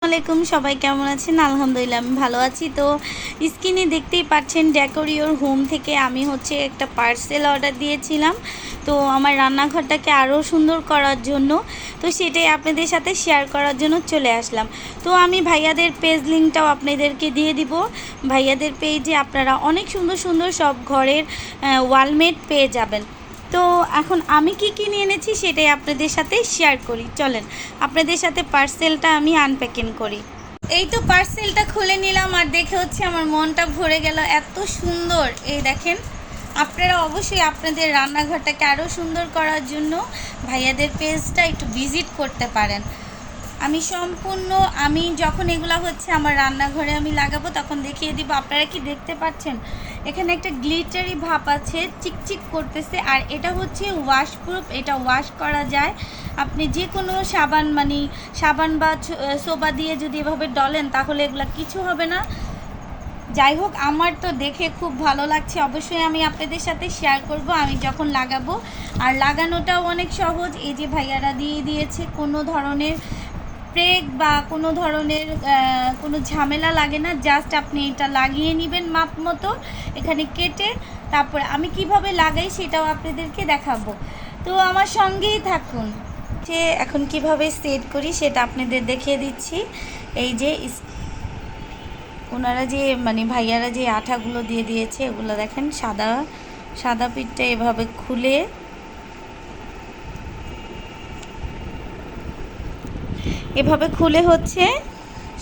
আসসালামাইকুম সবাই কেমন আছেন? আলহামদুলিল্লাহ আমি ভালো আছি। তো স্ক্রিনে দেখতেই পাচ্ছেন ডেকোর ইওর হোম থেকে আমি একটা পার্সেল অর্ডার দিয়েছিলাম। তো আমার রান্নাঘরটাকে আরও সুন্দর করার জন্য, তো সেটাই আপনাদের সাথে শেয়ার করার জন্য চলে আসলাম। তো আমি ভাইয়াদের পেজ লিঙ্কটাও আপনাদেরকে দিয়ে দিব। ভাইয়াদের পেজে আপনারা অনেক সুন্দর সুন্দর সব ঘরের ওয়ালমেট পেয়ে যাবেন। তো এখন আমি কি নিয়ে এনেছি সেটাই আপনাদের সাথে শেয়ার করি। চলেন আপনাদের সাথে পার্সেলটা আমি আনপ্যাকিং করি। এই তো পার্সেলটা খুলে নিলাম আর দেখে আমার মনটা ভরে গেল, এত সুন্দর। এই দেখেন, আপনারা অবশ্যই আপনাদের রান্নাঘরটাকে আরও সুন্দর করার জন্য ভাইয়াদের পেজটা একটু ভিজিট করতে পারেন। আমি যখন এগুলা আমার রান্নাঘরে আমি লাগাবো তখন দেখিয়ে দিব। আপনারা কি দেখতে পাচ্ছেন এখানে একটা গ্লিটারি ভাব আছে, চিকচিক করতেছে। আর এটা ওয়াশপ্রুফ, এটা ওয়াশ করা যায়। আপনি যে কোনো সাবান বা সোবা দিয়ে যদি এভাবে ডলেন তাহলে এগুলা কিছু হবে না। যাই হোক, আমার তো দেখে খুব ভালো লাগছে। অবশ্যই আমি আপনাদের সাথে শেয়ার করব আমি যখন লাগাবো। আর লাগানোটাও অনেক সহজ। এই যে ভাইয়ারা দিয়ে দিয়েছে, কোনো ধরনের ব্রেক বা কোনো ধরনের কোনো ঝামেলা লাগে না। জাস্ট আপনি এটা লাগিয়ে নেবেন মাপ মতো, এখানে কেটে। তারপর আমি কিভাবে লাগাই সেটাও আপনাদেরকে দেখাবো। তো আমার সঙ্গেই থাকুন। যে এখন কিভাবে সেট করি সেটা আপনাদের দেখিয়ে দিচ্ছি। এই যে ওনারা যে ভাইয়ারা যে আঠাগুলো দিয়ে দিয়েছে, এগুলো দেখেন সাদা সাদা পিঠটা এভাবে খুলে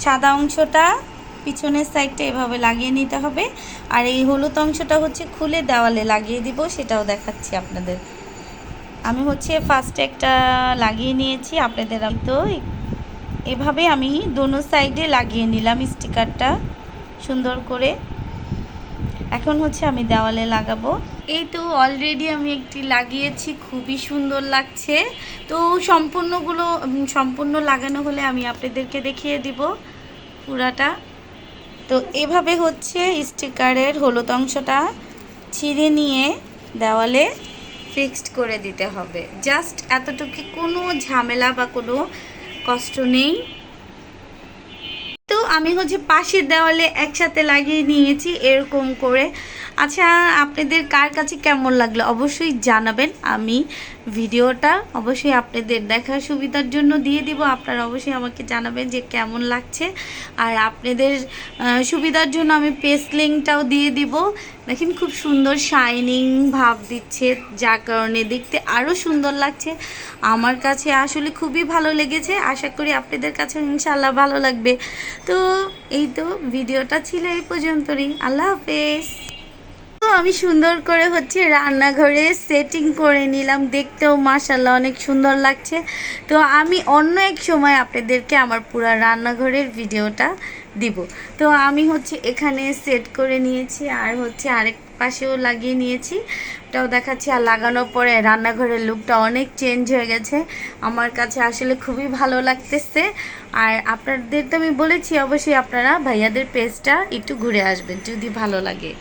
সাদা অংশটা পিছনের সাইডটা এভাবে লাগিয়ে নিতে হবে। আর এই হলুদ অংশটা খুলে দেওয়ালে লাগিয়ে দিব, সেটাও দেখাচ্ছি আপনাদের। আমি ফার্স্টে একটা লাগিয়ে নিয়েছি আপনাদের। তো এভাবে আমি দোনো সাইডে লাগিয়ে নিলাম স্টিকারটা সুন্দর করে। এখন আমি দেওয়ালে লাগাবো। এই তো অলরেডি আমি একটি লাগিয়েছি, খুবই সুন্দর লাগছে। তো সম্পূর্ণ লাগানো হলে আমি আপনাদেরকে দেখিয়ে দিব পুরাটা। তো এভাবে স্টিকারের হলুদ অংশটা ছিঁড়ে নিয়ে দেওয়ালে ফিক্সড করে দিতে হবে। জাস্ট এতটুকু, কোনো ঝামেলা বা কোনো কষ্ট নেই। তো আমি পাশের দেওয়ালে একসাথে লাগিয়ে নিয়েছি এরকম করে। আচ্ছা, আপনাদের কার কাছে কেমন লাগলো অবশ্যই জানাবেন। আমি ভিডিওটা অবশ্যই আপনাদের দেখার সুবিধার জন্য দিয়ে দিব। আপনারা অবশ্যই আমাকে জানাবেন যে কেমন লাগছে। আর আপনাদের সুবিধার জন্য আমি পেজ লিঙ্কটাও দিয়ে দিব। দেখেন খুব সুন্দর শাইনিং ভাব দিচ্ছে, যার কারণে দেখতে আরও সুন্দর লাগছে। আমার কাছে আসলে খুবই ভালো লেগেছে। আশা করি আপনাদের কাছে ইনশাআল্লাহ ভালো লাগবে। তো এই তো ভিডিওটা ছিল এই পর্যন্তই। আল্লাহ হাফেজ। তো আমি সুন্দর করে রান্নাঘরে সেটিং করে নিলাম, দেখতেও মাশাআল্লাহ অনেক সুন্দর লাগছে। তো আমি অন্য এক সময় আপনাদেরকে আমার পুরো রান্নাঘরের ভিডিওটা দিব। তো আমি এখানে সেট করে নিয়েছি, আর আরেক পাশেও লাগিয়ে নিয়েছি, ওটাও দেখাচ্ছি। আর লাগানোর পরে রান্নাঘরের লুকটা অনেক চেঞ্জ হয়ে গেছে। আমার কাছে আসলে খুবই ভালো লাগতেছে। আর আপনাদের তো আমি বলেছি অবশ্যই আপনারা ভাইয়াদের পেজটা একটু ঘুরে আসবেন যদি ভালো লাগে।